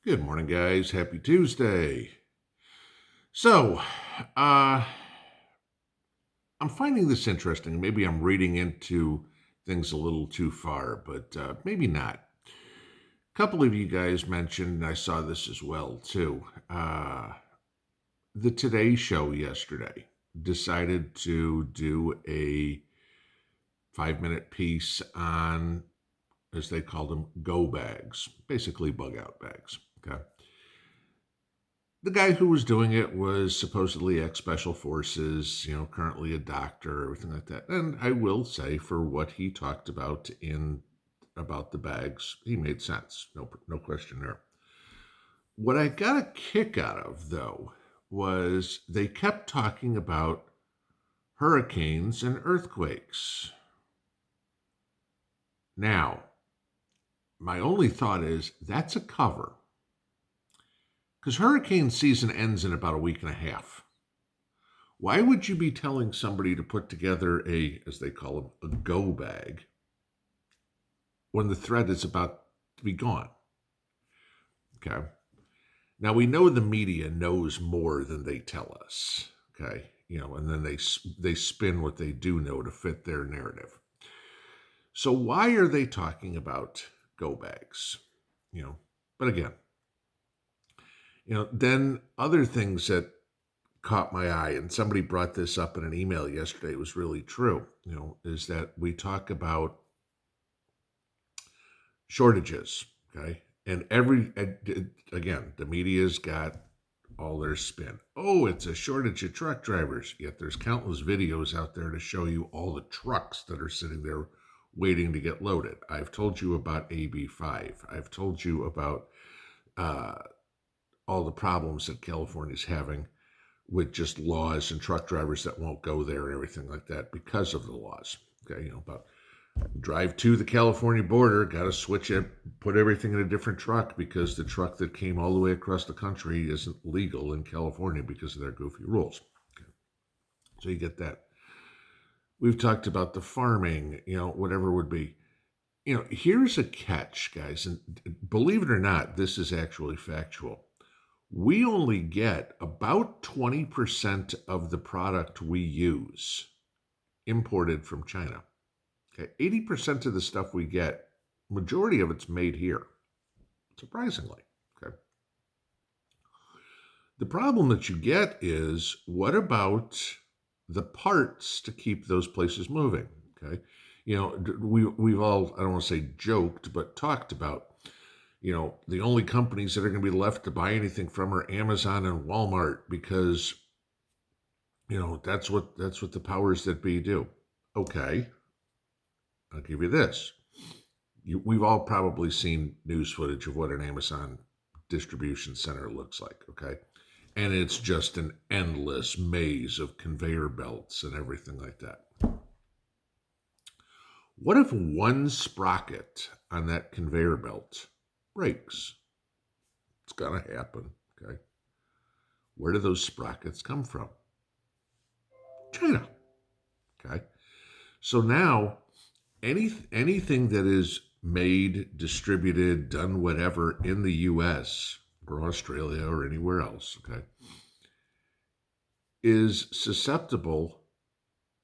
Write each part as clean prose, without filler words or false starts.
Good morning, guys. Happy Tuesday. So, uh, I'm finding this interesting. Maybe I'm reading into things a little too far, but maybe not. A couple of you guys mentioned, and I saw this as well too. The Today Show yesterday decided to do a 5-minute piece on, as they called them, go bags, basically bug out bags. Okay. The guy who was doing it was supposedly ex-special forces, currently a doctor, everything like that. And I will say, for what he talked about in about the bags, he made sense. No question there. What I got a kick out of, though, was they kept talking about hurricanes and earthquakes. Now, my only thought is that's a cover, because hurricane season ends in about a week and a half. Why would you be telling somebody to put together as they call them, a go bag when the threat is about to be gone? Okay. Now we know the media knows more than they tell us. Okay. And then they spin what they do know to fit their narrative. So why are they talking about go bags? But again, then other things that caught my eye, and somebody brought this up in an email yesterday, it was really true, is that we talk about shortages, okay? And again, the media's got all their spin. Oh, it's a shortage of truck drivers. Yet there's countless videos out there to show you all the trucks that are sitting there waiting to get loaded. I've told you about AB5. I've told you about all the problems that California's having with just laws and truck drivers that won't go there and everything like that because of the laws. Okay, about drive to the California border, got to switch it, put everything in a different truck because the truck that came all the way across the country isn't legal in California because of their goofy rules. Okay. So you get that. We've talked about the farming, whatever it would be. Here's a catch, guys, and believe it or not, this is actually factual. We only get about 20% of the product we use imported from China. Okay, 80% of the stuff we get, majority of it's made here, surprisingly. Okay. The problem that you get is, what about the parts to keep those places moving? Okay. We've all, I don't want to say joked, but talked about, the only companies that are going to be left to buy anything from are Amazon and Walmart because, that's what the powers that be do. Okay. I'll give you this. We've all probably seen news footage of what an Amazon distribution center looks like, okay? And it's just an endless maze of conveyor belts and everything like that. What if one sprocket on that conveyor belt breaks? It's going to happen, okay? Where do those sprockets come from? China, okay? So now, anything that is made, distributed, done whatever in the U.S. or Australia or anywhere else, okay, is susceptible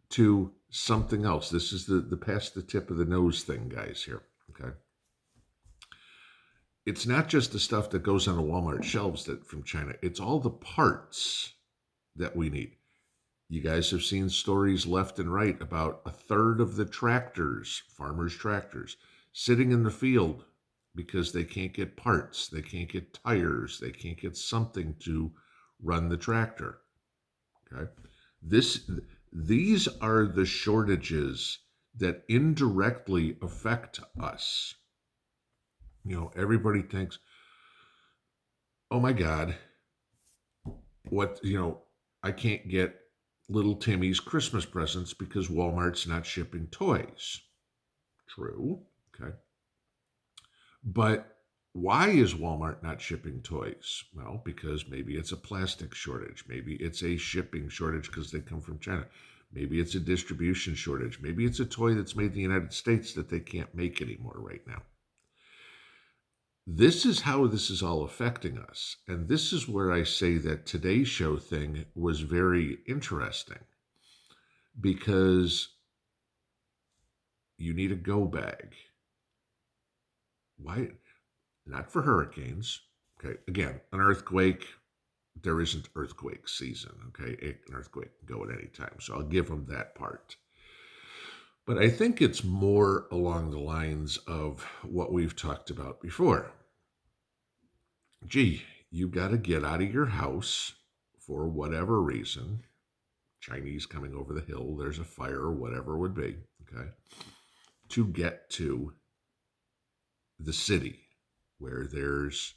to something else. This is the past the tip of the nose thing, guys, here, okay? It's not just the stuff that goes on the Walmart shelves from China. It's all the parts that we need. You guys have seen stories left and right about a third of the tractors, farmers' tractors, sitting in the field because they can't get parts, they can't get tires, they can't get something to run the tractor. Okay? These are the shortages that indirectly affect us. Everybody thinks, oh my God, I can't get little Timmy's Christmas presents because Walmart's not shipping toys. True. Okay. But why is Walmart not shipping toys? Well, because maybe it's a plastic shortage. Maybe it's a shipping shortage because they come from China. Maybe it's a distribution shortage. Maybe it's a toy that's made in the United States that they can't make anymore right now. This is how this is all affecting us. And this is where I say that today's show thing was very interesting because you need a go bag. Why? Not for hurricanes. Okay. Again, an earthquake, there isn't earthquake season. Okay. An earthquake can go at any time. So I'll give them that part. But I think it's more along the lines of what we've talked about before. Gee, you got to get out of your house for whatever reason. Chinese coming over the hill, there's a fire, or whatever it would be, okay, to get to the city where there's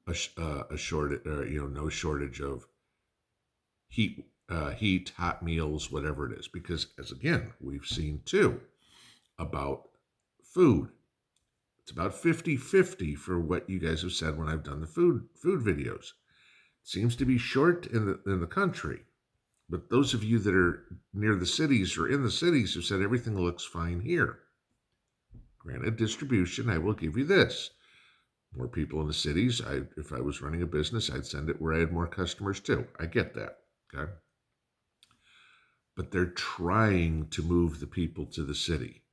a shortage, no shortage of heat, hot meals, whatever it is. Because, as again, we've seen too about food. It's about 50-50 for what you guys have said when I've done the food videos. It seems to be short in the country. But those of you that are near the cities or in the cities have said everything looks fine here. Granted, distribution, I will give you this. More people in the cities. If I was running a business, I'd send it where I had more customers too. I get that. Okay. But they're trying to move the people to the city.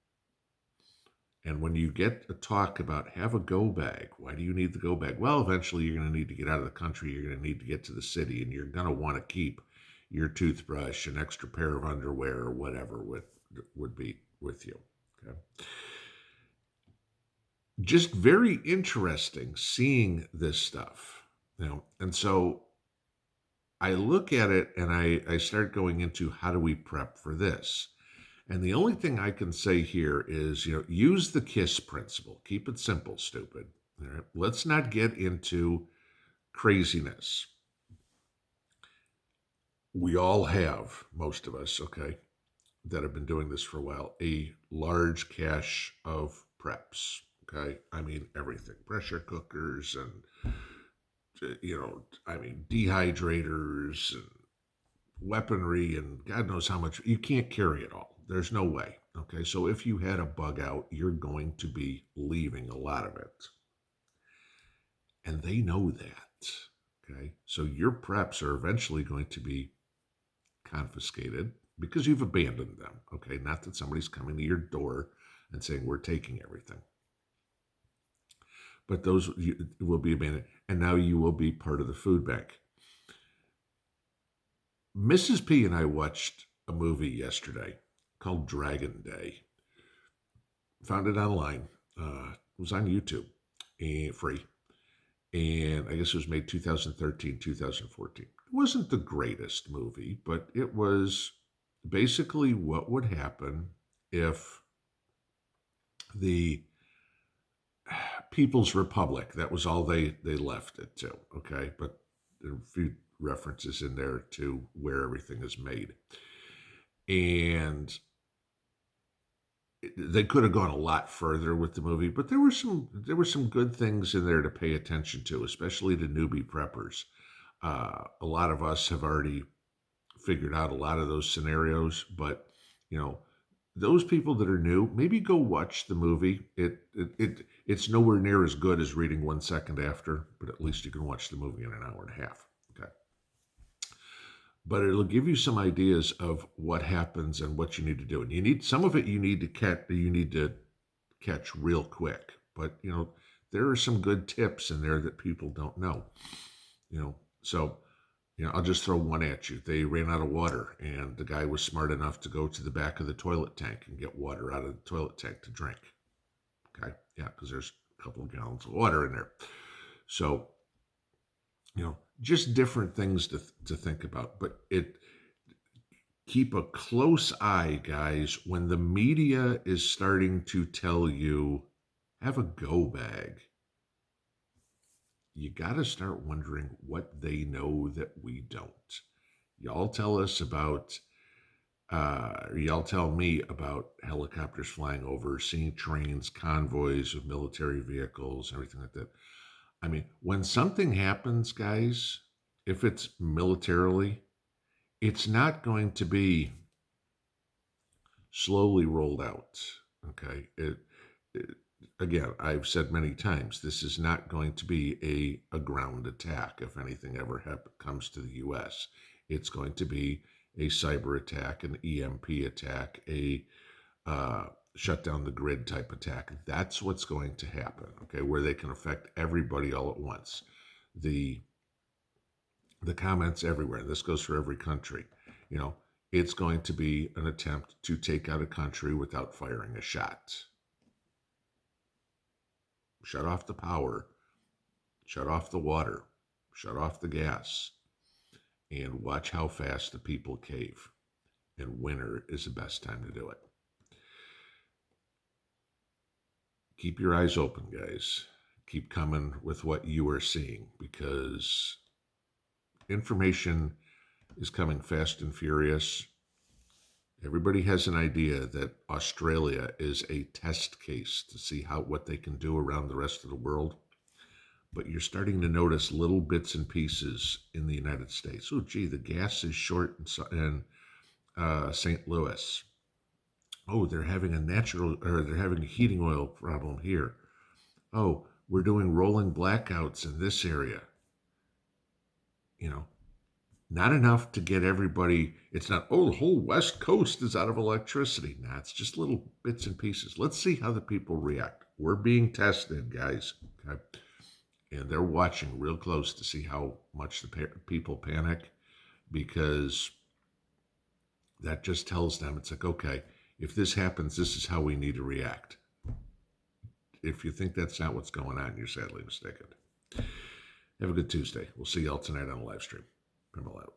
And when you get a talk about have a go bag, why do you need the go bag? Well, eventually you're going to need to get out of the country. You're going to need to get to the city, and you're going to want to keep your toothbrush, an extra pair of underwear, or whatever would be with you. Okay. Just very interesting seeing this stuff. And so I look at it and I start going into how do we prep for this? And the only thing I can say here is, use the KISS principle. Keep it simple, stupid. All right? Let's not get into craziness. We all have, most of us, okay, that have been doing this for a while, a large cache of preps. Okay. I mean, everything, pressure cookers and, dehydrators and weaponry and God knows how much. You can't carry it all. There's no way. Okay. So if you had a bug out, you're going to be leaving a lot of it. And they know that. Okay. So your preps are eventually going to be confiscated because you've abandoned them. Okay. Not that somebody's coming to your door and saying, we're taking everything. But those will be abandoned. And now you will be part of the food bank. Mrs. P and I watched a movie yesterday called Dragon Day. Found it online. It was on YouTube and free. And I guess it was made 2013, 2014. It wasn't the greatest movie, but it was basically what would happen if the People's Republic, that was all they left it to, okay? But there are a few references in there to where everything is made. And they could have gone a lot further with the movie, but there were some good things in there to pay attention to, especially to newbie preppers. A lot of us have already figured out a lot of those scenarios, but those people that are new, maybe go watch the movie. It's nowhere near as good as reading 1 second after, but at least you can watch the movie in an hour and a half. Okay. But it'll give you some ideas of what happens and what you need to do. And you need some of it you need to catch real quick. But there are some good tips in there that people don't know. So I'll just throw one at you. They ran out of water, and the guy was smart enough to go to the back of the toilet tank and get water out of the toilet tank to drink. Okay? Yeah, because there's a couple of gallons of water in there. So, just different things to think about. But keep a close eye, guys, when the media is starting to tell you, have a go bag. You got to start wondering what they know that we don't. Y'all tell us about, y'all tell me about helicopters flying over, seeing trains, convoys of military vehicles, everything like that. I mean, when something happens, guys, if it's militarily, it's not going to be slowly rolled out. Okay. again, I've said many times, this is not going to be a ground attack if anything ever comes to the U.S. It's going to be a cyber attack, an EMP attack, a shut down the grid type attack. That's what's going to happen, okay, where they can affect everybody all at once. The comments everywhere, this goes for every country, you know, it's going to be an attempt to take out a country without firing a shot. Shut off the power, shut off the water, shut off the gas, and watch how fast the people cave. And winter is the best time to do it. Keep your eyes open, guys. Keep coming with what you are seeing, because information is coming fast and furious. Everybody has an idea that Australia is a test case to see what they can do around the rest of the world. But you're starting to notice little bits and pieces in the United States. Oh, gee, the gas is short in St. Louis. Oh, they're having they're having a heating oil problem here. Oh, we're doing rolling blackouts in this area. You know, not enough to get everybody. It's not, oh, the whole West Coast is out of electricity. Nah, it's just little bits and pieces. Let's see how the people react. We're being tested, guys. Okay? And they're watching real close to see how much the people panic, because that just tells them, it's like, okay, if this happens, this is how we need to react. If you think that's not what's going on, you're sadly mistaken. Have a good Tuesday. We'll see y'all tonight on the live stream. Pinball out.